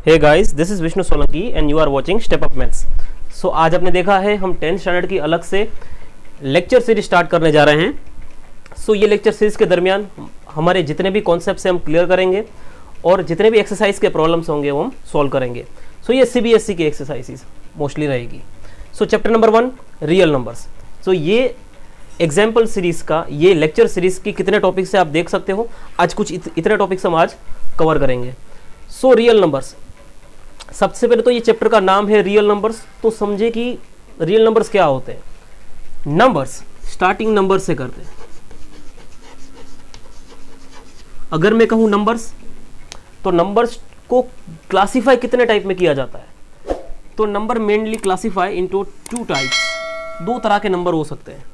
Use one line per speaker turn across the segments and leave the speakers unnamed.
Hey guys, this is Vishnu Solanki and you are watching step up maths. So आज आपने देखा है हम 10th स्टैंडर्ड की अलग से लेक्चर सीरीज स्टार्ट करने जा रहे हैं। सो ये लेक्चर सीरीज के दरमियान हमारे जितने भी कॉन्सेप्ट्स हैं हम क्लियर करेंगे और जितने भी एक्सरसाइज के प्रॉब्लम्स होंगे वो हम सॉल्व करेंगे। सो ये CBSE की एक्सरसाइजेज मोस्टली रहेगी। So chapter number 1 real numbers. So ये एग्जाम्पल सीरीज का ये लेक्चर सीरीज की कितने टॉपिक से आप देख सकते हो। आज कुछ इतने टॉपिक्स हम आज कवर करेंगे। सो रियल नंबर्स, सबसे पहले तो ये चैप्टर का नाम है रियल नंबर्स, तो समझे कि रियल नंबर्स क्या होते हैं। नंबर्स स्टार्टिंग नंबर से करते हैं। अगर मैं कहूं नंबर्स, तो नंबर्स को क्लासिफाई कितने टाइप में किया जाता है, तो number mainly classify into 2 types. 2 तरह के नंबर हो सकते हैं।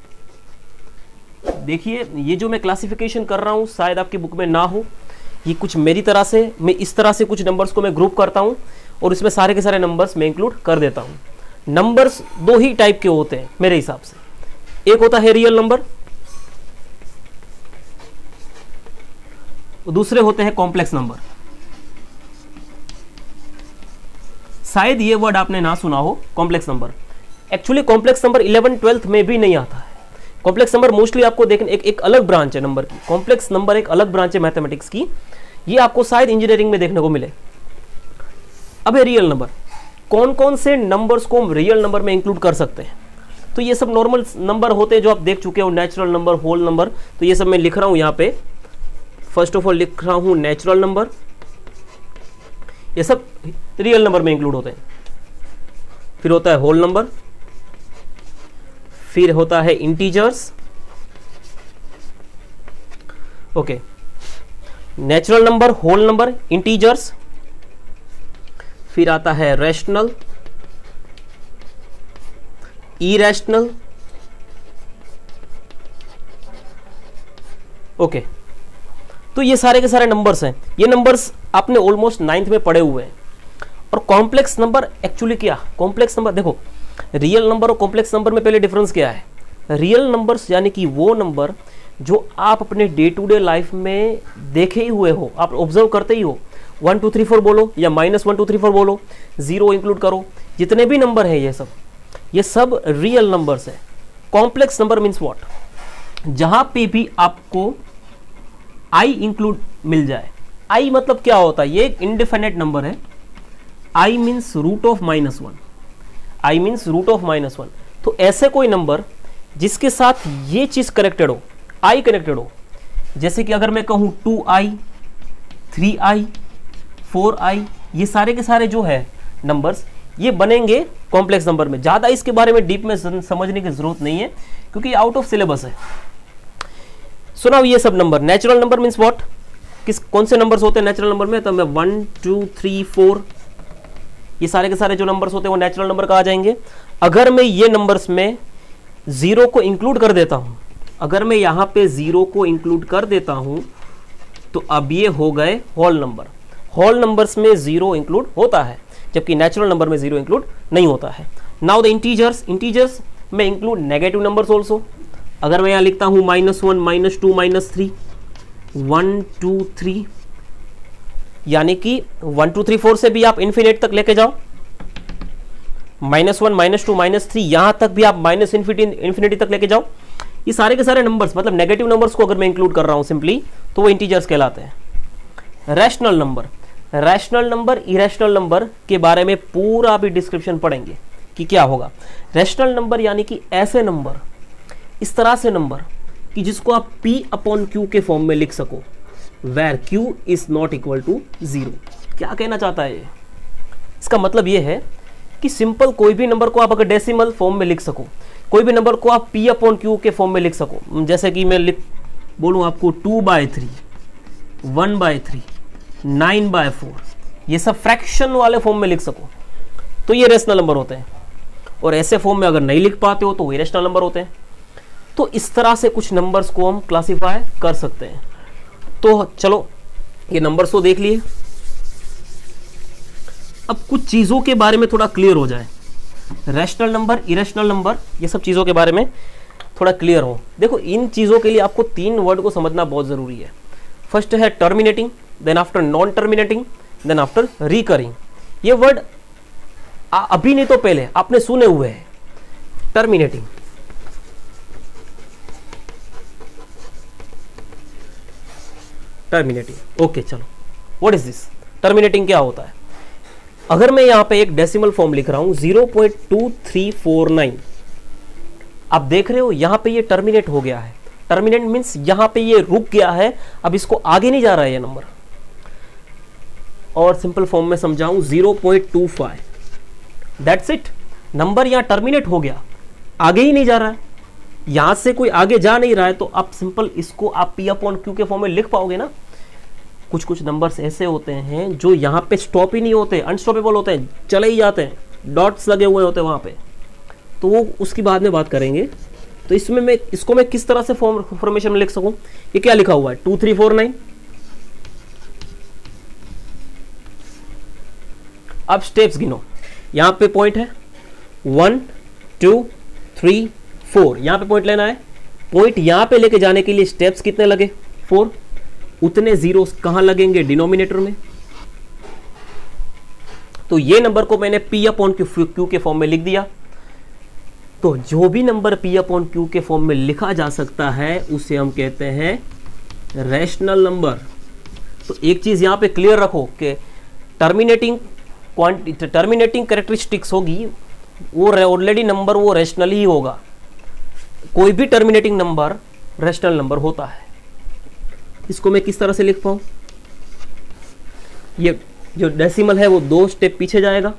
देखिए ये जो मैं क्लासिफिकेशन कर रहा हूं शायद आपकी बुक में ना हो, ये कुछ मेरी तरह से, मैं इस तरह से कुछ नंबर्स को मैं ग्रुप करता हूं और इसमें सारे के सारे नंबर्स मैं इंक्लूड कर देता हूं। नंबर्स 2 ही टाइप के होते हैं मेरे हिसाब से। एक होता है रियल नंबर, दूसरे होते हैं कॉम्प्लेक्स नंबर। शायद ये वर्ड आपने ना सुना हो, complex number. Actually complex number 11th 12th में भी नहीं आता है। कॉम्प्लेक्स नंबर मोस्टली आपको देखने एक अलग ब्रांच है नंबर की। कॉम्प्लेक्स नंबर एक अलग ब्रांच है मैथमेटिक्स की, ये आपको शायद इंजीनियरिंग में देखने को मिले। अब है रियल नंबर। कौन कौन से नंबर्स को हम रियल नंबर में इंक्लूड कर सकते हैं, तो ये सब नॉर्मल नंबर होते हैं जो आप देख चुके हो, नेचुरल नंबर, होल नंबर। तो ये सब मैं लिख रहा हूं यहाँ पे। फर्स्ट ऑफ ऑल लिख रहा हूं नेचुरल नंबर, ये सब रियल नंबर में इंक्लूड होते हैं। फिर होता है होल नंबर, फिर होता है integers. Okay, natural number, whole number, integers. फिर आता है रैशनल, इरैशनल। ओके, तो ये सारे के सारे नंबर्स हैं। ये नंबर्स आपने ऑलमोस्ट 9th में पढ़े हुए हैं। और कॉम्प्लेक्स नंबर एक्चुअली क्या, कॉम्प्लेक्स नंबर देखो, रियल नंबर और कॉम्प्लेक्स नंबर में पहले डिफरेंस क्या है। रियल नंबर्स यानी कि वो नंबर जो आप अपने डे टू डे लाइफ में देखे ही हुए हो, आप ऑब्जर्व करते ही हो। 1 2 3 4 बोलो या -1 2 3 4 बोलो, 0 इंक्लूड करो, जितने भी नंबर है ये सब रियल नंबर्स है। कॉम्प्लेक्स नंबर मीन्स व्हाट, जहां पे भी आपको आई इंक्लूड मिल जाए। आई मतलब क्या होता है, ये एक इंडिफिनिट नंबर है। I means root of -1, I means root of -1। तो ऐसे कोई नंबर जिसके साथ ये चीज कनेक्टेड हो, आई कनेक्टेड हो, जैसे कि अगर मैं कहूं 2i, 3i, 4i, ये सारे के सारे जो है नंबर्स, ये बनेंगे कॉम्प्लेक्स नंबर में। ज्यादा इसके बारे में डीप में समझने की जरूरत नहीं है क्योंकि आउट ऑफ सिलेबस है। सुनाओ ये सब number. Natural number means what, कौन से नंबर्स होते हैं नेचुरल नंबर में, तो मैं 1 2 3 4, ये सारे के सारे जो नंबर्स होते हैं वो नेचुरल नंबर का आ जाएंगे। अगर मैं ये नंबर्स में 0 को इंक्लूड कर देता हूं, अगर मैं यहां पे 0 को इंक्लूड कर देता हूं, तो अब ये हो गए होल नंबर। होल नंबर्स में 0 इंक्लूड होता है, जबकि नेचुरल नंबर में 0 इंक्लूड नहीं होता है। नाउ द इंटीजर्स, इंटीजर्स में इंक्लूड नेगेटिव नंबर्स ऑल्सो। अगर मैं यहां लिखता हूं -1 -2 -3, 1 2 3, यानी कि 1 2 3 4 से भी आप इन्फिनिट तक लेके जाओ, -1 -2 -3, यहां तक भी आप इन्फिनिटी तक लेके जाओ। ये सारे के सारे नंबर्स, मतलब नेगेटिव नंबर्स को अगर मैं इंक्लूड कर रहा हूं सिंपली, तो वो इंटीजर्स कहलाते हैं। Rational number, rational number, irrational number के बारे में पूरा भी डिस्क्रिप्शन पढ़ेंगे कि क्या होगा। रैशनल नंबर यानी कि ऐसे नंबर, इस तरह से नंबर कि जिसको आप P/Q के फॉर्म में लिख सको, where Q is not equal to 0। क्या कहना चाहता है ये, इसका मतलब ये है कि सिंपल कोई भी नंबर को आप अगर डेसिमल फॉर्म में लिख सको, कोई भी नंबर को आप P/Q के फॉर्म में लिख सको, जैसे कि मैं बोलूं आपको 2/3, 1/3, 9/4, ये सब फ्रैक्शन वाले फॉर्म में लिख सको, तो ये रेशनल नंबर होते हैं। और ऐसे फॉर्म में अगर नहीं लिख पाते हो तो इरेशनल नंबर होते हैं। तो इस तरह से कुछ नंबर्स को हम क्लासिफाई कर सकते हैं। तो चलो ये नंबर्स तो देख लिए, अब कुछ चीजों के बारे में थोड़ा क्लियर हो जाए। रैशनल नंबर, इरेशनल नंबर, ये सब चीजों के बारे में थोड़ा क्लियर हो। देखो इन चीजों के लिए आपको 3 वर्ड को समझना बहुत जरूरी है। फर्स्ट है terminating, then after non terminating, then after recurring. ये वर्ड अभी नहीं तो पहले आपने सुने हुए हैं, टर्मिनेटिंग। टर्मिनेटिंग, ओके चलो, व्हाट इज दिस? टर्मिनेटिंग क्या होता है? अगर मैं यहां पे एक डेसिमल फॉर्म लिख रहा हूं 0.2349, आप देख रहे हो यहां पे ये टर्मिनेट हो गया है। टर्मिनेट मीन्स यहां पे ये रुक गया है, अब इसको आगे नहीं जा रहा है ये नंबर। और सिंपल फॉर्म में समझाऊं 0.25, दैट्स इट। नंबर यहां टर्मिनेट हो गया, आगे ही नहीं जा रहा है, यहां से कोई आगे जा नहीं रहा है। तो आप सिंपल इसको आप P अपॉन Q के फॉर्म में लिख पाओगे ना। कुछ कुछ नंबर्स ऐसे होते हैं जो यहां पे स्टॉप ही नहीं होते, अनस्टॉपेबल होते हैं, चले ही जाते हैं, डॉट्स लगे हुए होते हैं वहां पे, तो वो उसकी बाद में बात करेंगे। तो इसमें मैं इसको मैं किस तरह से फॉर्मेशन में लिख सकूं? ये क्या लिखा हुआ है 2349। अब स्टेप्स गिनो, यहां पे पॉइंट है 1 2 3 4, यहां पे पॉइंट लेना है। पॉइंट यहां पे लेके जाने के लिए स्टेप्स कितने लगे? 4। उतने जीरोस कहां लगेंगे? डिनोमिनेटर में। तो ये नंबर को मैंने P अपॉन Q के फॉर्म में लिख दिया। तो जो भी नंबर P अपॉन Q के फॉर्म में लिखा जा सकता है उसे हम कहते हैं रैशनल नंबर। तो एक चीज यहां पे क्लियर रखो कि टर्मिनेटिंग कैरेक्टरिस्टिक्स होगी वो ऑलरेडी नंबर वो रैशनल ही होगा। कोई भी टर्मिनेटिंग नंबर रैशनल नंबर होता है। इसको मैं किस तरह से लिख पाऊं? ये जो डेसिमल है वो 2 स्टेप पीछे जाएगा,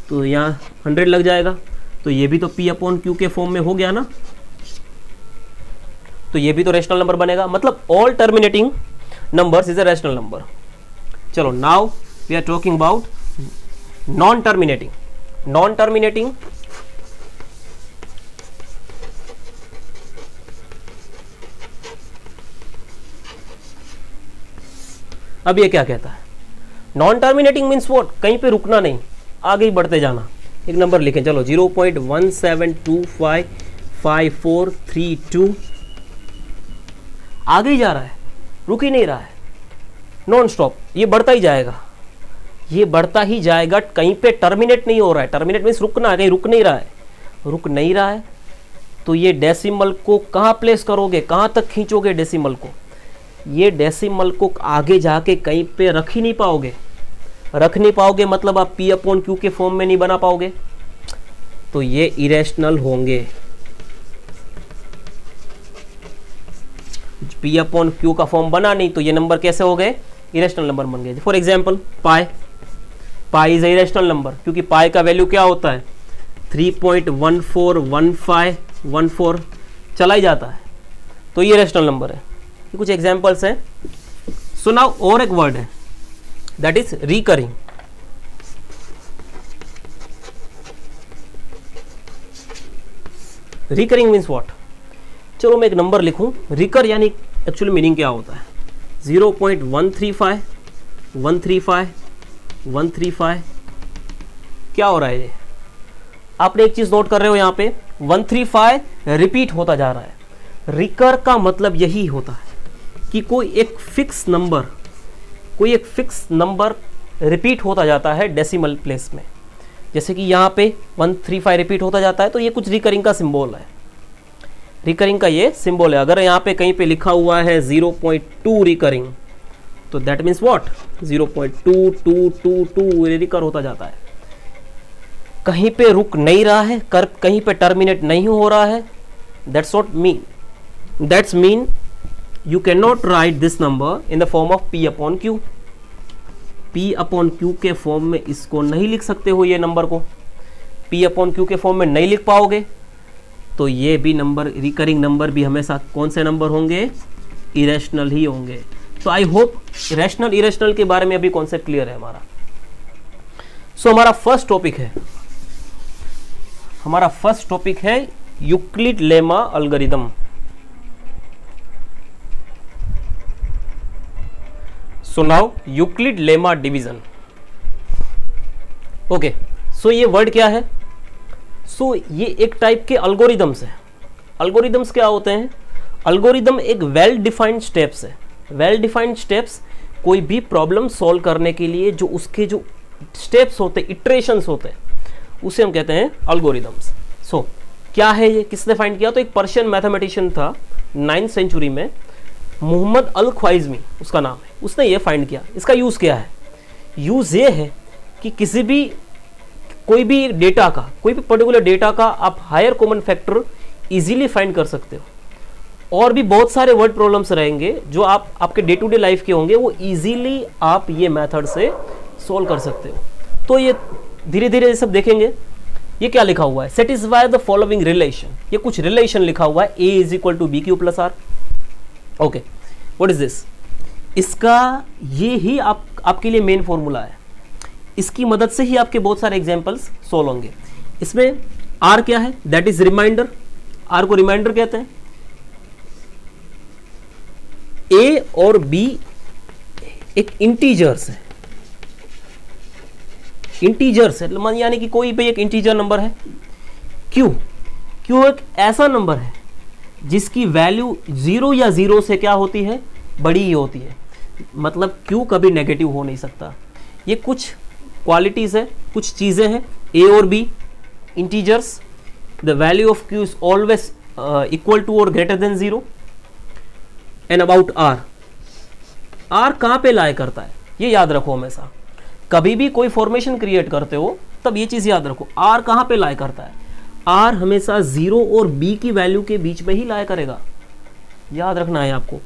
तो यहां 100 लग जाएगा। तो ये भी तो P अपॉन Q के फॉर्म में हो गया ना, तो ये भी तो रैशनल नंबर बनेगा। मतलब all terminating numbers is a rational number. चलो now we are talking about non terminating. Non terminating अब ये क्या कहता है? Non terminating means what? कहीं पे रुकना नहीं, आगे ही बढ़ते जाना। एक नंबर लिखें, चलो 0.17255432, आगे ही जा रहा है, रुक ही नहीं रहा है, नॉन स्टॉप, ये बढ़ता ही जाएगा, ये बढ़ता ही जाएगा, कहीं पे टर्मिनेट नहीं हो रहा है। टर्मिनेट मीन्स रुकना, कहीं रुक नहीं रहा है, रुक नहीं रहा है। तो ये डेसिमल को कहाँ प्लेस करोगे, कहाँ तक खींचोगे डेसिमल को? ये डेसिमल को आगे जाके कहीं पे रख ही नहीं पाओगे। रख नहीं पाओगे मतलब आप P अपॉन Q के फॉर्म में नहीं बना पाओगे, तो ये इरेशनल होंगे। P अपॉन Q का फॉर्म बना नहीं तो ये नंबर कैसे हो गए? इरेशनल नंबर बन गए। For example pi is irrational number, क्योंकि पाई का वैल्यू क्या होता है? 3.141514 चला ही जाता है, तो ये इरेशनल नंबर है। ये कुछ एग्जाम्पल्स हैं। सो नाउ और एक वर्ड है that is recurring. Recurring means what? चलो मैं एक नंबर लिखूं, रिकर यानी एक्चुअली मीनिंग क्या होता है? 0.135 135 135 क्या हो रहा है ये? आपने एक चीज नोट कर रहे हो यहां पे 135 रिपीट होता जा रहा है। रिकर का मतलब यही होता है कि कोई एक फिक्स नंबर रिपीट होता जाता है डेसिमल प्लेस में। जैसे कि यहाँ पे 135 रिपीट होता जाता है, तो ये कुछ रिकरिंग का सिंबल है। रिकरिंग का ये सिंबल है। अगर यहाँ पे कहीं पे लिखा हुआ है 0.2 रिकरिंग, तो दैट मीन्स व्हाट? 0.2222 रिकर होता जाता है। कहीं पे रुक नहीं रहा है, कहीं पे टर्मिनेट नहीं हो रहा है, that's what mean. That's mean you cannot write this number in the form of P upon Q। P upon Q के फॉर्म में इसको नहीं लिख सकते हो, ये नंबर को P upon Q के फॉर्म में नहीं लिख पाओगे, तो ये भी नंबर, रिकरिंग नंबर भी हमेशा कौन से नंबर होंगे? इरेशनल ही होंगे। तो आई होप रैशनल इरेशनल के बारे में अभी कॉन्सेप्ट क्लियर है हमारा। सो हमारा फर्स्ट टॉपिक है Euclid lemma algorithm. So now Euclid lemma division. Okay, so ये वर्ड क्या है? सो ये एक टाइप के अल्गोरिदम्स है। अल्गोरिदम्स क्या होते हैं? अल्गोरिदम एक वेल डिफाइंड स्टेप्स है। वेल डिफाइंड स्टेप्स कोई भी प्रॉब्लम सॉल्व करने के लिए जो उसके जो स्टेप्स होते, इटरेशंस होते हैं, उसे हम कहते हैं अल्गोरिदम्स। सो क्या है ये, किसने फाइंड किया? तो एक पर्शियन मैथमेटिशियन था 9th सेंचुरी में, मोहम्मद अल ख्वाइज़मी उसका नाम है, उसने ये फाइंड किया। इसका यूज़ क्या है? यूज़ ये है कि किसी भी कोई भी डेटा का, कोई भी पर्टिकुलर डेटा का आप higher common factor easily find कर सकते हो। और भी बहुत सारे वर्ड प्रॉब्लम्स रहेंगे जो आप आपके डे टू डे लाइफ के होंगे, वो इजीली आप ये मेथड से सोल्व कर सकते हो। तो ये धीरे धीरे ये सब देखेंगे। ये क्या लिखा हुआ है? Satisfy the following relation. ये कुछ रिलेशन लिखा हुआ है, A is equal to B Q plus R. Okay, what is this? इसका ये ही आपके लिए मेन फॉर्मूला है। इसकी मदद से ही आपके बहुत सारे एग्जांपल्स सोल्व होंगे। इसमें आर क्या है? That is remainder. आर को रिमाइंडर कहते हैं। ए और बी एक इंटीजर्स है, इंटीजर्स है, यानी कि कोई भी एक इंटीजर नंबर है। क्यू, क्यू एक ऐसा नंबर है जिसकी वैल्यू 0 या 0 से क्या होती है? बड़ी ही होती है। मतलब क्यू कभी नेगेटिव हो नहीं सकता। ये कुछ क्वालिटीज है, कुछ चीजें हैं। ए और B integers, the value of Q is always equal to और greater than 0। And about R, R कहां पे लाई करता है ये याद रखो हमेशा। कभी भी कोई फॉर्मेशन क्रिएट करते हो तब ये चीज याद रखो, आर कहां पे लाई करता है? आर हमेशा 0 और बी की वैल्यू के बीच में ही लाई करेगा, याद रखना है आपको।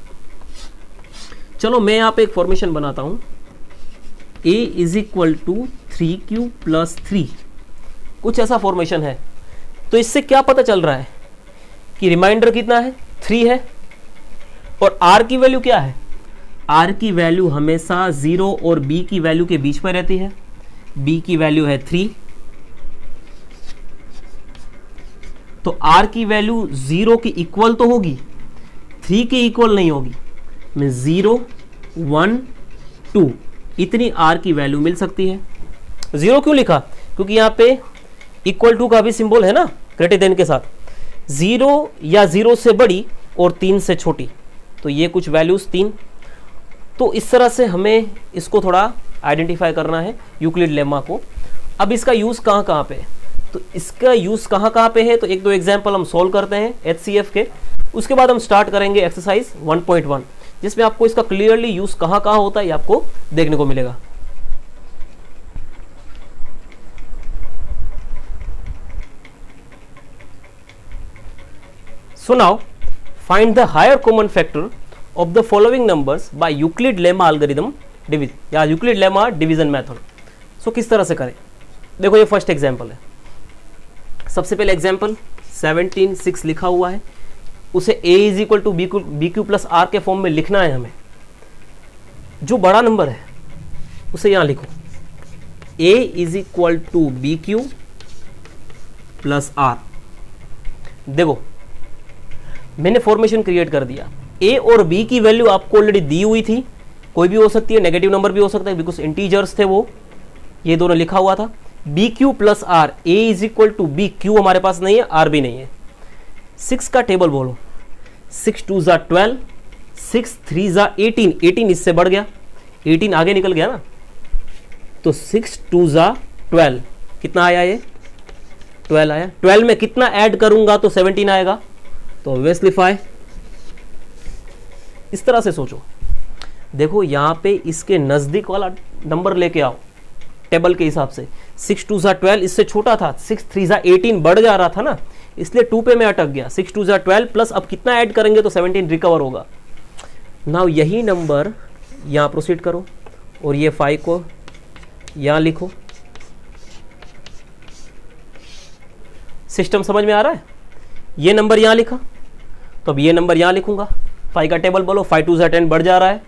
चलो मैं यहां पे एक फॉर्मेशन बनाता हूं, a is equal to 3q plus 3, कुछ ऐसा फॉर्मेशन है। तो इससे क्या पता चल रहा है कि रिमाइंडर कितना है? 3 है। और r की वैल्यू क्या है? r की वैल्यू हमेशा 0 और b की वैल्यू के बीच में रहती है। b की वैल्यू है 3, तो r की वैल्यू 0 के इक्वल तो होगी, 3 के इक्वल नहीं होगी। मैं 0, 1, 2 इतनी r की वैल्यू मिल सकती है। 0 क्यों लिखा? क्योंकि यहाँ पे इक्वल टू का भी सिंबल है ना, ग्रेटर देन के साथ। 0 या 0 से बड़ी और 3 से छोटी, तो ये कुछ वैल्यूज 3। तो इस तरह से हमें इसको थोड़ा आइडेंटिफाई करना है, यूक्लिड लेमा को। अब इसका यूज कहाँ कहाँ पे है? तो इसका यूज कहाँ कहाँ पे है? तो एक दो एग्जाम्पल हम सोल्व करते हैं HCF के, उसके बाद हम स्टार्ट करेंगे एक्सरसाइज 1.1, जिसमें आपको इसका क्लियरली यूज कहाँ कहाँ होता है ये आपको देखने को मिलेगा। So now find the higher common factor of the following numbers by Euclid lemma algorithm या Euclid lemma division method। So किस तरह से करें? देखो ये फर्स्ट एग्जाम्पल है। सबसे पहले एग्जाम्पल 17/6 लिखा हुआ है, उसे a is equal to B Q plus R के फॉर्म में लिखना है हमें। जो बड़ा नंबर है उसे यहां लिखो, a is equal to B Q plus R. देखो मैंने फॉर्मेशन क्रिएट कर दिया। a और b की वैल्यू आपको ऑलरेडी दी हुई थी, कोई भी हो सकती है, नेगेटिव नंबर भी हो सकता है, बिकॉज इंटीजर्स थे वो, ये दोनों लिखा हुआ था। B Q plus R, A is equal to B, Q हमारे पास नहीं है, आर भी नहीं है। 6 का टेबल बोलो, 6 2 ज़ा 12, 6 3 ज़ा 18, 18 इससे बढ़ गया, 18 आगे निकल गया ना, तो 6 2 ज़ा 12, कितना आया ये? 12 आया। 12 में कितना ऐड करूंगा तो 17 आएगा, तो ऑब्वियसली 5। इस तरह से सोचो। देखो यहां पे इसके नजदीक वाला नंबर लेके आओ टेबल के हिसाब से। 6 2 ज़ा 12 इससे छोटा था, 6 3 ज़ा 18 बढ़ जा रहा था ना, इसलिए 2 पे मैं अटक गया। 6 2 ज़ा 12 प्लस अब कितना ऐड करेंगे तो 17 रिकवर होगा। नाउ यही नंबर यहां प्रोसीड करो और ये 5 को यहां लिखो। सिस्टम समझ में आ रहा है? ये नंबर यहां लिखा, तो अब ये नंबर यहां लिखूंगा। 5 का टेबल बोलो, 5 2 ज़ा 10 बढ़ जा रहा है,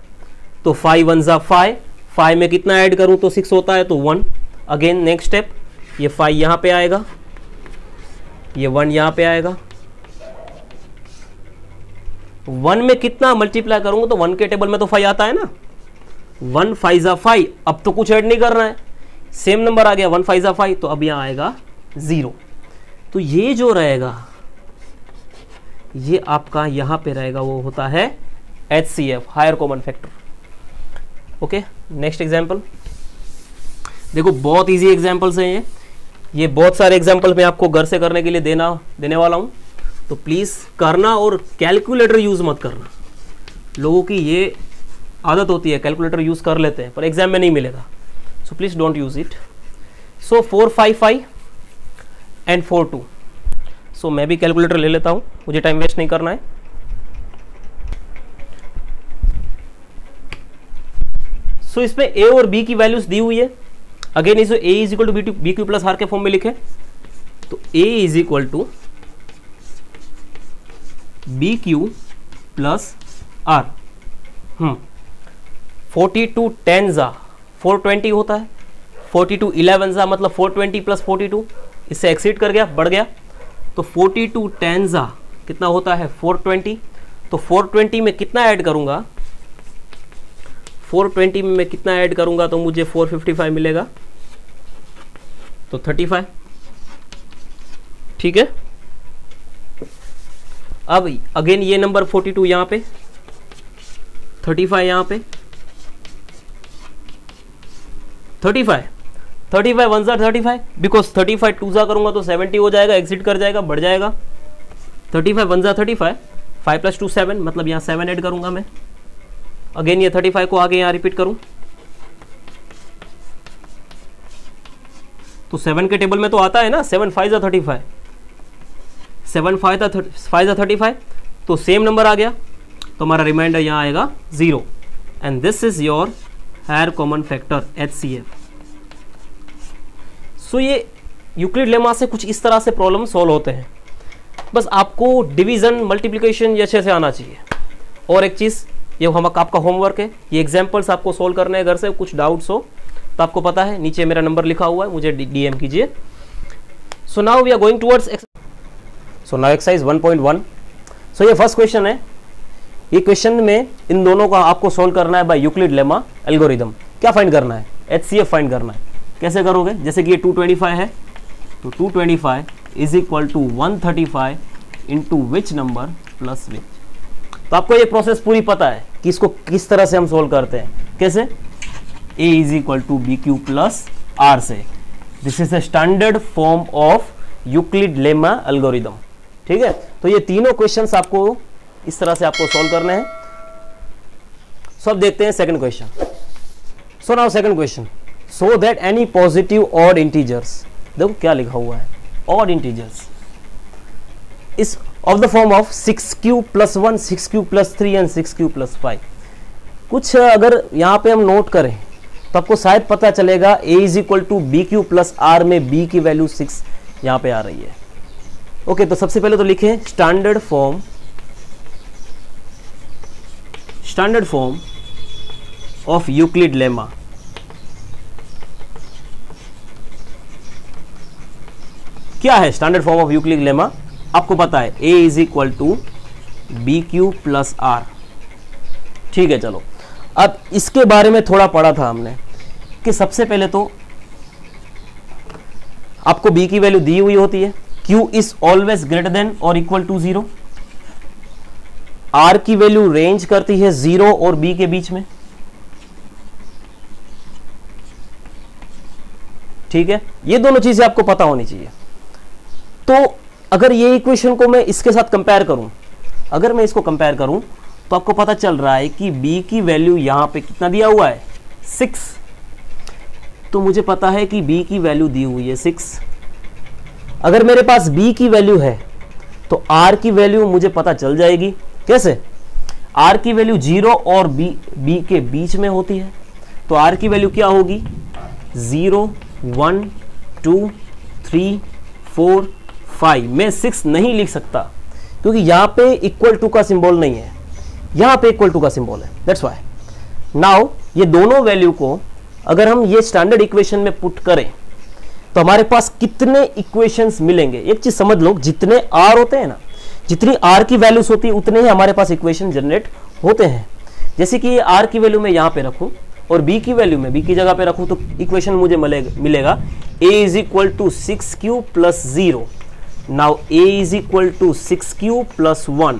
तो 5 1 ज़ा 5, 5 में कितना ऐड करूं तो 6 होता है, तो 1। अगेन नेक्स्ट स्टेप, ये 5 यहां पे आएगा, ये 1 यहां पे आएगा। 1 में कितना मल्टीप्लाई करूंगा तो 1 के टेबल में तो 5 आता है ना, 1 5 ज़ा 5, अब तो कुछ ऐड नहीं करना है, सेम नंबर आ गया 1 5 ज़ा 5, तो अब यहां आएगा 0। तो ये जो रहेगा ये आपका यहां पे रहेगा, वो होता है HCF, higher common factor. Okay, next example देखो बहुत इजी एग्जाम्पल्स हैं ये बहुत सारे एग्जाम्पल मैं आपको घर से करने के लिए देने वाला हूँ, तो प्लीज़ करना और कैलकुलेटर यूज़ मत करना। लोगों की ये आदत होती है, कैलकुलेटर यूज़ कर लेते हैं पर एग्जाम में नहीं मिलेगा, so please don't use it. So 455 and 42, सो मैं भी कैलकुलेटर ले लेता हूँ, मुझे टाइम वेस्ट नहीं करना है। सो इसमें ए और बी की वैल्यूज दी हुई है। अगेन इसे A is equal to B Q plus R के फॉर्म में लिखे, तो A is equal to B Q plus R. 42 10 जा 420 होता है, 42 11 जा मतलब 420 प्लस 42, इससे एक्सीड कर गया, बढ़ गया, तो 42 10 जा कितना होता है 420। तो 420 में कितना ऐड करूंगा, 420 में मैं कितना ऐड करूंगा तो मुझे 455 मिलेगा, तो 35। ठीक है, अब अगेन ये नंबर 42 यहां पे, 35 यहां पे, 35 1 जा 35, बिकॉज 35 2 जा करूंगा तो 70 हो जाएगा, एग्जिट कर जाएगा, बढ़ जाएगा। 35 1 जा 35, 5 प्लस 2 7, मतलब यहाँ 7 ऐड करूंगा मैं। अगेन ये 35 को आगे यहाँ रिपीट करूं तो 7 के टेबल में तो आता है ना, 7 5 जा 35, 7 5 जा 35, तो सेम नंबर आ गया, तो हमारा रिमाइंडर यहाँ आएगा 0, and this is your higher common factor HCF। So ये यूक्लिड लेमा से कुछ इस तरह से प्रॉब्लम सॉल्व होते हैं। बस आपको डिवीजन मल्टीप्लिकेशन ये अच्छे से आना चाहिए। और एक चीज़, ये हम आपका होमवर्क है, ये एग्जाम्पल्स आपको सोल्व करने हैं घर से। कुछ डाउट्स हो तो आपको पता है, नीचे मेरा नंबर लिखा हुआ है, मुझे DM कीजिए। So now we are going towards so now exercise 1.1। So ये फर्स्ट क्वेश्चन है। ये क्वेश्चन में इन दोनों का आपको सोल्व करना है बाय यूक्लिड लेमा एल्गोरिदम। क्या फाइंड करना है, HCF फाइंड करना है। कैसे करोगे, जैसे कि ये 225 है, तो 225 is equal to 135 into which number plus which. तो आपको ये प्रोसेस पूरी पता है कि इसको किस तरह से हम सोल्व करते हैं। कैसे, a is equal to B Q plus R से। This is the standard form of Euclid lemma algorithm. ठीक है, तो ये तीनों क्वेश्चंस आपको इस तरह से आपको सोल्व करने हैं। सो अब देखते हैं second question. So now second question, so that any positive odd integers, देखो क्या लिखा हुआ है, ऑड इंटीजर्स इस of the form of 6q plus 1, 6q plus 3 and 6q plus 5। कुछ अगर यहाँ पे हम नोट करें तो आपको शायद पता चलेगा a is equal to B Q plus r में b की वैल्यू 6 यहाँ पे आ रही है। ओके, तो सबसे पहले तो लिखें standard form of Euclid lemma. क्या है standard form of Euclid lemma, आपको पता है a is equal to B Q plus r. ठीक है, चलो अब इसके बारे में थोड़ा पढ़ा था हमने कि सबसे पहले तो आपको b की वैल्यू दी हुई होती है, q is always greater than और इक्वल टू 0, r की वैल्यू रेंज करती है 0 और b के बीच में। ठीक है, ये दोनों चीजें आपको पता होनी चाहिए। तो अगर ये इक्वेशन को मैं इसके साथ कंपेयर करूं, अगर मैं इसको कंपेयर करूं तो आपको पता चल रहा है कि b की वैल्यू यहां पे कितना दिया हुआ है 6, तो मुझे पता है कि b की वैल्यू दी हुई है 6। अगर मेरे पास b की वैल्यू है तो r की वैल्यू मुझे पता चल जाएगी। कैसे, r की वैल्यू 0 और b के बीच में होती है, तो r की वैल्यू क्या होगी 0 1 2 3 4 5। मैं 6 नहीं लिख सकता क्योंकि यहां पे इक्वल टू का सिंबल नहीं है, यहां पे इक्वल टू का सिंबल है, दैट्स व्हाई। नाउ ये दोनों वैल्यू को अगर हम ये स्टैंडर्ड इक्वेशन में पुट करें तो हमारे पास कितने इक्वेशंस मिलेंगे। एक चीज समझ लो, जितने r होते हैं ना, जितनी r की वैल्यूज होती है उतने ही हमारे पास इक्वेशन जनरेट होते हैं। जैसे कि ये r की वैल्यू मैं यहां पे रखूं और b की वैल्यू में b की जगह पे रखूं तो इक्वेशन मुझे मिलेगा a is equal to 6q plus 0। Now a is equal to 6q plus 1।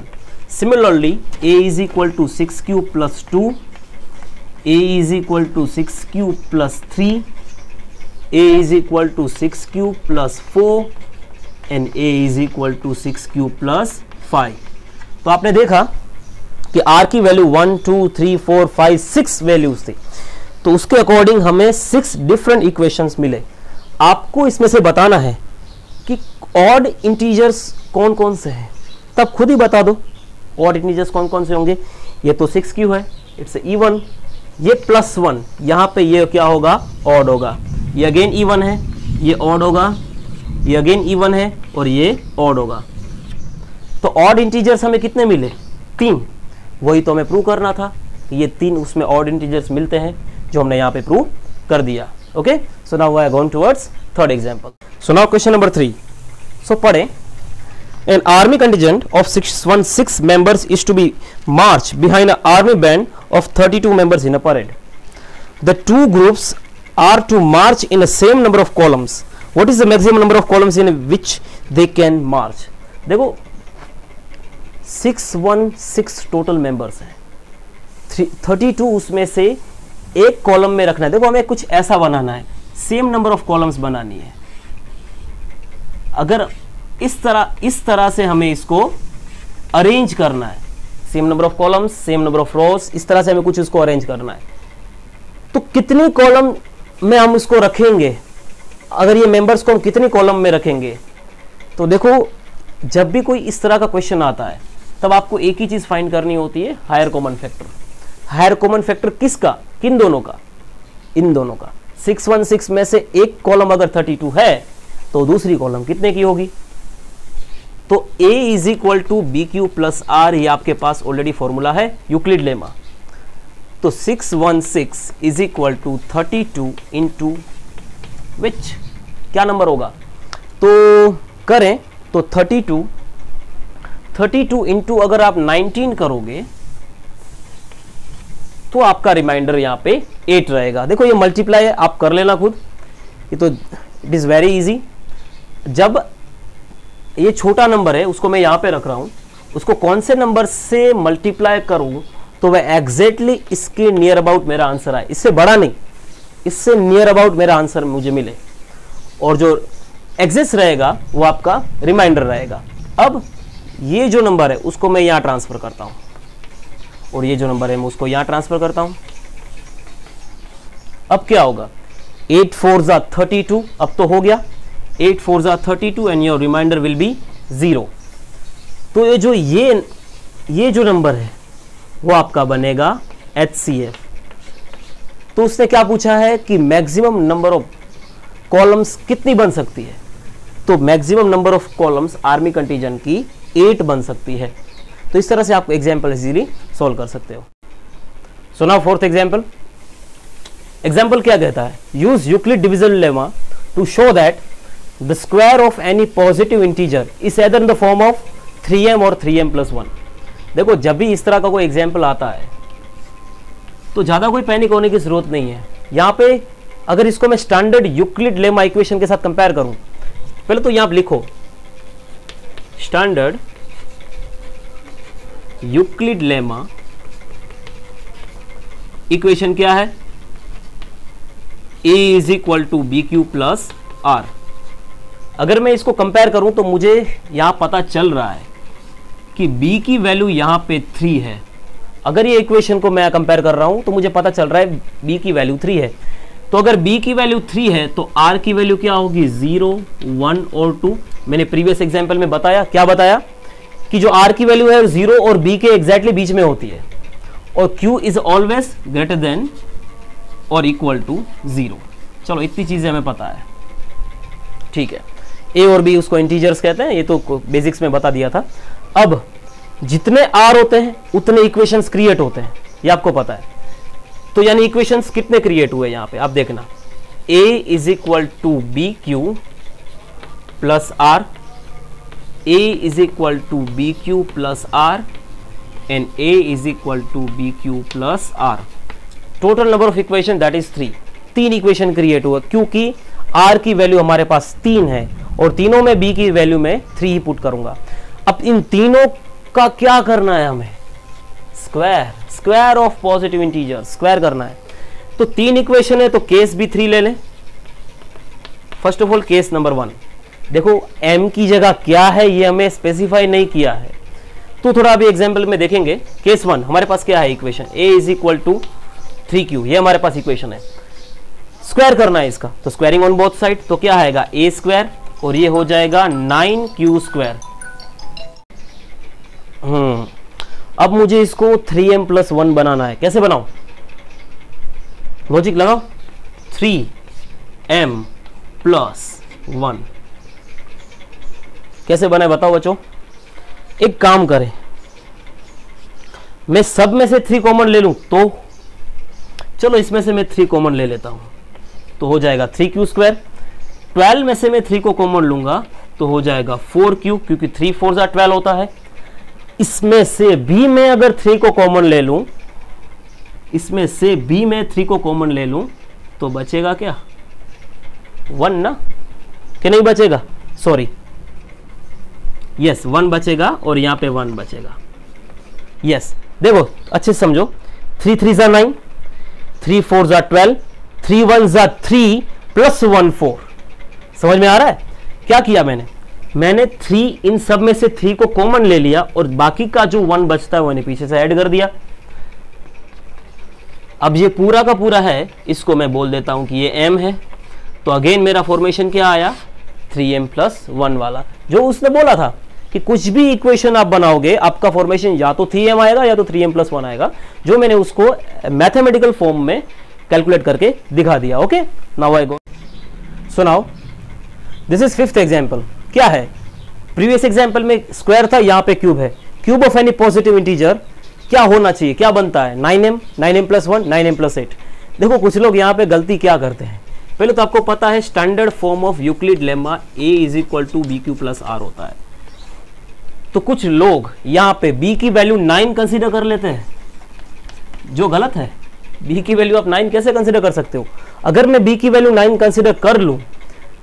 Similarly a is equal to 6q plus 2, a is equal to 6q plus 3, a is equal to 6 cube plus 4 and a is equal to 6 cube plus 5। तो आपने देखा कि r की value 1 2 3 4 5 6 values थी, तो उसके according हमें 6 different equations मिले। आपको इसमें से बताना है कि ऑड इंटीजर्स कौन कौन से हैं, तब खुद ही बता दो ऑड इंटीजर्स कौन कौन से होंगे। ये तो 6 क्यू है, इट्स इवन। ये +1 यहाँ पे ये क्या होगा, ऑड होगा। ये अगेन इवन है, ये ऑड होगा, ये अगेन इवन है और ये ऑड होगा। तो ऑड इंटीजर्स हमें कितने मिले, 3। वही तो हमें प्रूव करना था कि ये 3 उसमें ऑड इंटीजर्स मिलते हैं, जो हमने यहाँ पे प्रूव कर दिया। Okay, so now we are going towards third example. So now question number 3। So पढ़े, an army contingent of 616 members is to be marched behind an army band of 32 members in a parade. The two groups are to march in the same number of columns. What is the maximum number of columns in which they can march? देखो 616 total members हैं, 32 उसमें से एक column में रखना है। देखो हमें कुछ ऐसा बनाना है, सेम नंबर ऑफ कॉलम्स बनानी है। अगर इस तरह से हमें इसको अरेंज करना है, same number of columns, same number of रोज, इस तरह से हमें कुछ इसको अरेंज करना है। तो कितनी कॉलम में हम इसको रखेंगे, अगर ये मेंबर्स को हम कितनी कॉलम में रखेंगे। तो देखो जब भी कोई इस तरह का क्वेश्चन आता है तब आपको एक ही चीज फाइंड करनी होती है, higher common factor. Higher common factor किसका, किन दोनों का, इन दोनों का। 616 में से एक कॉलम अगर 32 है तो दूसरी कॉलम कितने की होगी। तो a is equal to B Q plus r, ये आपके पास ऑलरेडी फॉर्मूला है यूक्लिड लेमा। तो 616 is equal to 32 into which, क्या नंबर होगा, तो करें तो 32 इंटू अगर आप 19 करोगे तो आपका रिमाइंडर यहां पे 8 रहेगा। देखो ये मल्टीप्लाई है, आप कर लेना खुद, ये तो इट इज वेरी इजी। जब ये छोटा नंबर है उसको मैं यहां पे रख रहा हूं, उसको कौन से नंबर से मल्टीप्लाई करूं तो वह एग्जैक्टली इसके नियर अबाउट मेरा आंसर आए, इससे बड़ा नहीं, इससे नियर अबाउट मेरा आंसर मुझे मिले, और जो एग्जिस्ट रहेगा वो आपका रिमाइंडर रहेगा। अब ये जो नंबर है उसको मैं यहां ट्रांसफर करता हूं, और ये जो नंबर है मैं उसको यहां ट्रांसफर करता हूं। अब क्या होगा, 8 4 जा 32, अब तो हो गया 8 4 जा 32 and your remainder will be 0। तो ये जो नंबर है वो आपका बनेगा HCF। तो उसने क्या पूछा है कि मैक्सिमम नंबर ऑफ कॉलम्स कितनी बन सकती है, तो maximum number of columns army contingent की 8 बन सकती है। तो इस तरह से आप एग्जाम्पल इजीली सॉल्व कर सकते हो। So now fourth example. Example क्या कहता है, use Euclid division lemma to show that the square of any positive integer is either in the form of 3m और 3m + 1। देखो जब भी इस तरह का कोई एग्जाम्पल आता है तो ज्यादा कोई पैनिक होने की जरूरत नहीं है। यहां पे अगर इसको मैं स्टैंडर्ड यूक्लिड लेमा इक्वेशन के साथ कंपेयर करूं, पहले तो यहां आप लिखो स्टैंडर्ड यूक्लिड लेमा इक्वेशन क्या है, a is equal to B Q plus r. अगर मैं इसको कंपेयर करूं तो मुझे यहां पता चल रहा है कि b की वैल्यू यहां पे 3 है। अगर ये इक्वेशन को मैं कंपेयर कर रहा हूं तो मुझे पता चल रहा है b की वैल्यू 3 है। तो अगर b की वैल्यू 3 है तो r की वैल्यू क्या होगी, 0 1 और 2। मैंने प्रीवियस एग्जांपल में बताया, क्या बताया कि जो r की वैल्यू है 0 और b के एग्जैक्टली बीच में होती है, और q is always greater than और इक्वल टू 0। चलो इतनी चीजें हमें पता है, ठीक है। a और b उसको इंटीजर्स कहते हैं, ये तो बेसिक्स में बता दिया था। अब जितने r होते हैं उतने इक्वेशंस क्रिएट होते हैं, ये आपको पता है। तो यानी इक्वेशंस कितने क्रिएट हुए यहां पे आप देखना, a is equal to B Q plus r, a is equal to B Q plus r and a is equal to B Q plus r. Total number of equation that is 3। 3 equation create हुआ क्योंकि r की value हमारे पास 3 है और तीनों में b की value में 3 ही पुट करूंगा। अब इन तीनों का क्या करना है हमें, square of positive integer square करना है। तो 3 इक्वेशन है तो केस भी 3 ले लें, first of all case number 1, देखो m की जगह क्या है ये हमें स्पेसिफाई नहीं किया है, तो थोड़ा अभी एग्जाम्पल में देखेंगे। केस 1 हमारे पास क्या है equation, a is equal to 3q, ये हमारे पास इक्वेशन है। स्क्वायर करना है इसका, तो स्क्वायरिंग ऑन बोथ साइड, तो क्या आएगा a स्क्वायर और ये हो जाएगा 9q स्क्वायर। अब मुझे इसको 3m प्लस 1 बनाना है, कैसे बनाऊं, लॉजिक लगाओ, 3m प्लस 1 कैसे बनाए बताओ बच्चों। एक काम करें, मैं सब में से 3 कॉमन ले लूं, तो चलो इसमें से मैं 3 कॉमन ले लेता हूं, तो हो जाएगा 3q स्क्वायर। 12 में से मैं 3 को कॉमन लूंगा तो हो जाएगा 4q, क्योंकि 3 4 12 होता है। इसमें से भी मैं अगर 3 को कॉमन ले लूं, इसमें से भी मैं 3 को कॉमन ले लूं, तो बचेगा क्या 1 ना, कि नहीं बचेगा, सॉरी यस 1 बचेगा और यहां पे 1 बचेगा। यस देखो अच्छे से समझो, 3 3 जा 9, 3 4 जा 12, 3 1 जा 3 प्लस 1 4। समझ में आ रहा है क्या किया मैंने 3 इन सब में से 3 को कॉमन ले लिया और बाकी का जो 1 बचता है मैंने पीछे से ऐड कर दिया। अब ये पूरा का पूरा है, इसको मैं बोल देता हूं कि ये m है, तो अगेन मेरा फॉर्मेशन क्या आया 3m प्लस 1 वाला, जो उसने बोला था कि कुछ भी इक्वेशन आप बनाओगे आपका फॉर्मेशन या तो 3m आएगा या तो 3m प्लस 1 आएगा, जो मैंने उसको मैथमेटिकल फॉर्म में कैलकुलेट करके दिखा दिया। Okay now I go, so now this is 5th example. क्या है, प्रीवियस एग्जाम्पल में स्क्वायर था, यहां पे क्यूब है। Cube of any positive integer क्या होना चाहिए, क्या बनता है 9m, 9m plus 1, 9m plus 8। देखो कुछ लोग यहां पे गलती क्या करते हैं, पहले तो आपको पता है standard form of Euclid lemma a is equal to B Q plus r होता है, तो कुछ लोग यहां पे b की वैल्यू 9 कंसीडर कर लेते हैं, जो गलत है। b की वैल्यू आप 9 कैसे कंसीडर कर सकते हो, अगर मैं b की वैल्यू 9 कंसीडर कर लूं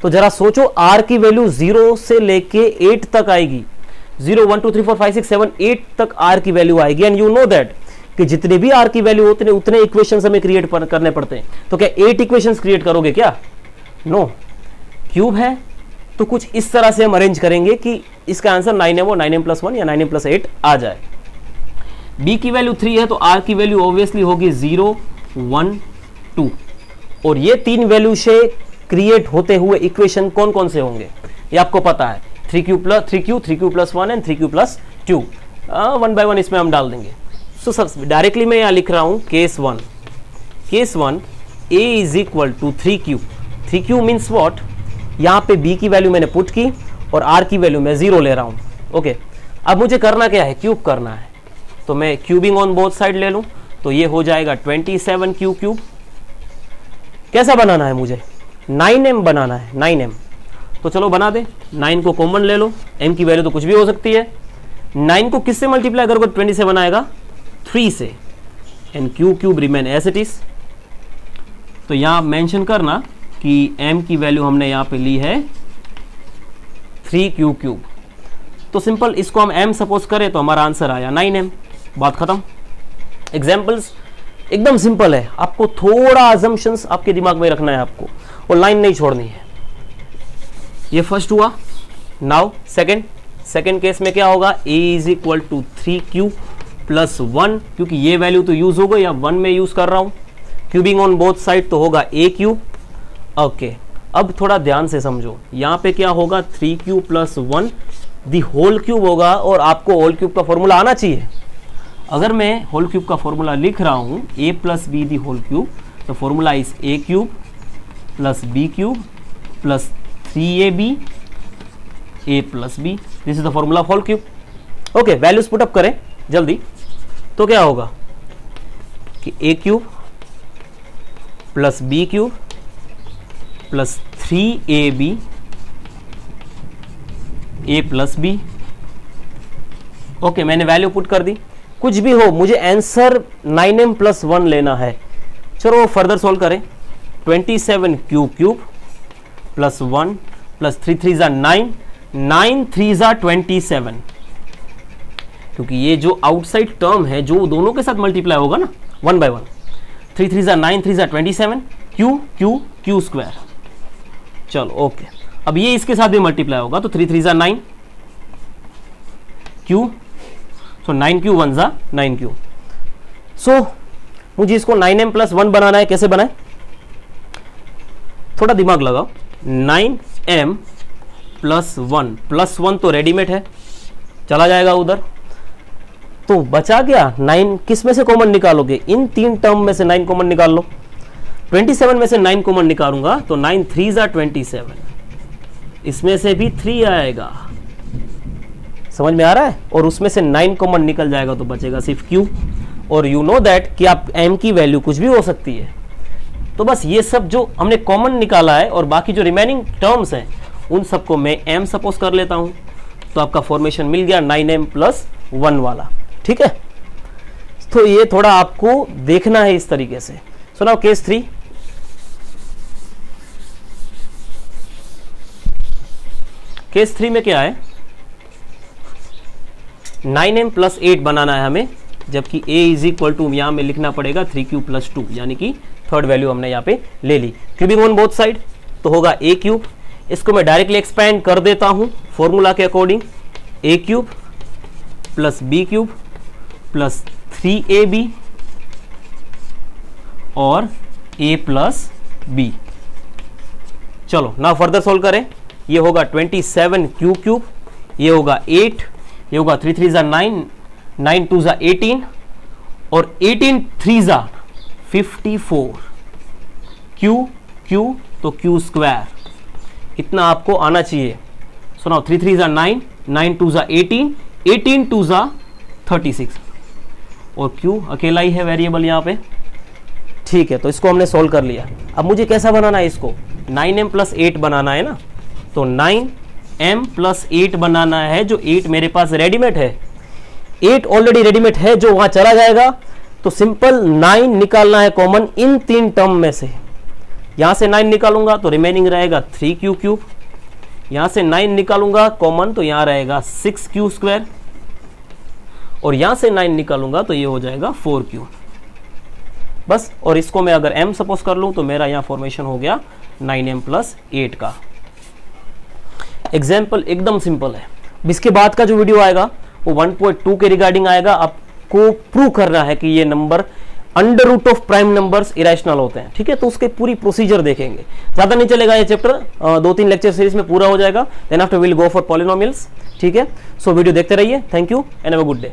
तो जरा सोचो r की वैल्यू 0 से लेके 8 तक आएगी, 0 1 2 3 4 5 6 7 8 तक r की वैल्यू आएगी। एंड यू नो दैट कि जितने भी r की वैल्यू होते हैं उतने इक्वेशंस हमें क्रिएट करने पड़ते हैं। तो क्या 8 इक्वेशंस क्रिएट करोगे क्या, नो। क्यूब है तो कुछ इस तरह से हम अरेंज करेंगे कि इसका आंसर 9m और 9m प्लस 1 या 9m प्लस 8 आ जाए। b की वैल्यू 3 है तो r की वैल्यू ऑब्वियसली होगी 0 1 2, और ये 3 वैल्यू से क्रिएट होते हुए इक्वेशन कौन कौन से होंगे ये आपको पता है, 3q plus 1 and 3q plus 2। 1 bye 1 इसमें हम डाल देंगे। सो सब डायरेक्टली मैं यहाँ लिख रहा हूँ case 1 a is equal to 3q means what, यहाँ पे b की वैल्यू मैंने पुट की और r की वैल्यू मैं 0 ले रहा हूँ। ओके अब मुझे करना क्या है, क्यूब करना है, तो मैं क्यूबिंग ऑन बोथ साइड ले लूँ, तो ये हो जाएगा 27q क्यूब। कैसा बनाना है मुझे, 9m बनाना है, 9m, तो चलो बना दे। 9 को कॉमन ले लो, m की वैल्यू तो कुछ भी हो सकती है। 9 को किससे मल्टीप्लाई करोगे, 27 आएगा 3 से, and cube remain as it is. तो यहाँ मेंशन करना कि m की वैल्यू हमने यहाँ पे ली है 3q क्यूब, तो सिंपल इसको हम m सपोज करें तो हमारा आंसर आया 9m, बात खत्म। एग्जाम्पल्स एकदम सिंपल है, आपको थोड़ा अजम्पशंस आपके दिमाग में रखना है आपको, और लाइन नहीं छोड़नी है। ये फर्स्ट हुआ। नाउ सेकंड केस में क्या होगा, a is equal to 3q plus 1, क्योंकि ये वैल्यू तो यूज हो गई, या 1 में यूज कर रहा हूं, क्यूबिंग ऑन बोथ साइड तो होगा a क्यूब। ओके अब थोड़ा ध्यान से समझो, यहाँ पे क्या होगा 3q प्लस 1 दी होल क्यूब होगा, और आपको होल क्यूब का फॉर्मूला आना चाहिए। अगर मैं होल क्यूब का फॉर्मूला लिख रहा हूँ a plus B the whole cube, तो formula is a cube plus b cube plus 3ab a plus b, this is the formula of whole cube. Okay values put up करें जल्दी, तो क्या होगा कि a cube plus b cube plus 3ab a plus b। Okay मैंने value put कर दी, कुछ भी हो मुझे आंसर 9m प्लस 1 लेना है। चलो फर्दर सॉल्व करें, 27q क्यूब प्लस 1 प्लस 3 3 जा 9, 9 3 जा 27, क्योंकि ये जो आउटसाइड टर्म है जो दोनों के साथ मल्टीप्लाई होगा ना 1 बाय 1, 3 3 जा 9, 3 जा 27, q स्क्वायर। चलो ओके, अब ये इसके साथ भी मल्टीप्लाई होगा तो 3 3 जा 9 क्यू, सो 9 क्यू 1 जा 9 क्यू। सो मुझे इसको 9m प्लस 1 बनाना है, कैसे बनाए, थोड़ा दिमाग लगाओ। 9m प्लस 1 तो रेडीमेड है, चला जाएगा उधर, तो बचा क्या 9, किस में से कॉमन निकालोगे, इन 3 टर्म में से 9 कॉमन निकाल लो। 27 में से 9 कॉमन निकालूंगा तो 9 3 जा 27, इसमें से भी 3 आएगा, समझ में आ रहा है, और उसमें से 9 कॉमन निकल जाएगा तो बचेगा सिर्फ q। और यू नो दैट कि आप m की वैल्यू कुछ भी हो सकती है, तो बस ये सब जो हमने कॉमन निकाला है और बाकी जो रिमेनिंग टर्म्स हैं उन सबको मैं m सपोज कर लेता हूं, तो आपका फॉर्मेशन मिल गया 9m प्लस 1 वाला, ठीक है। तो ये थोड़ा आपको देखना है इस तरीके से। सो नाउ केस 3, केस 3 में क्या है, 9m प्लस 8 बनाना है हमें, जबकि a इज इक्वल टू यहां में लिखना पड़ेगा 3q प्लस 2, यानी कि थर्ड वैल्यू हमने यहां पे ले ली। क्यूबिंग ऑन बोथ साइड तो होगा a क्यूब, इसको मैं डायरेक्टली एक्सपेंड कर देता हूं फॉर्मूला के according, a cube plus b cube plus 3ab और a प्लस b। चलो ना फर्दर सोल्व करें, ये होगा 27q क्यूब, ये होगा 8, ये होगा 3 3 जा 9, 9 2 जा 18 और 18 3 जा 54, q q तो q स्क्वायर, इतना आपको आना चाहिए। सुनाओ 3 3 जा 9, 9 2 जा 18, 18 2 जा 36 और q अकेला ही है वेरिएबल यहाँ पे, ठीक है। तो इसको हमने सोल्व कर लिया। अब मुझे कैसा बनाना है इसको, 9m प्लस 8 बनाना है ना, तो 9m प्लस 8 बनाना है, जो 8 मेरे पास रेडीमेड है, 8 ऑलरेडी रेडीमेड है जो वहां चला जाएगा, तो सिंपल 9 निकालना है कॉमन इन 3 टर्म में से। यहां से 9 निकालूंगा तो रिमेनिंग रहेगा 3q क्यूब, यहां से 9 निकालूंगा कॉमन तो यहां रहेगा 6q स्क्वायर, और यहां से 9 निकालूंगा तो ये हो जाएगा 4q बस। और इसको मैं अगर m सपोज कर लूं तो मेरा यहां फॉर्मेशन हो गया 9m प्लस 8 का। एग्जाम्पल एकदम सिंपल है। इसके बाद का जो वीडियो आएगा वो 1.2 के रिगार्डिंग आएगा। आपको प्रूव करना है कि ये नंबर under root of prime numbers irrational होते हैं, ठीक है। तो उसके पूरी प्रोसीजर देखेंगे, ज्यादा नहीं चलेगा ये चैप्टर, 2-3 लेक्चर सीरीज में पूरा हो जाएगा। Then after will go for polynomials, ठीक है। सो वीडियो देखते रहिए। Thank you and have a good day.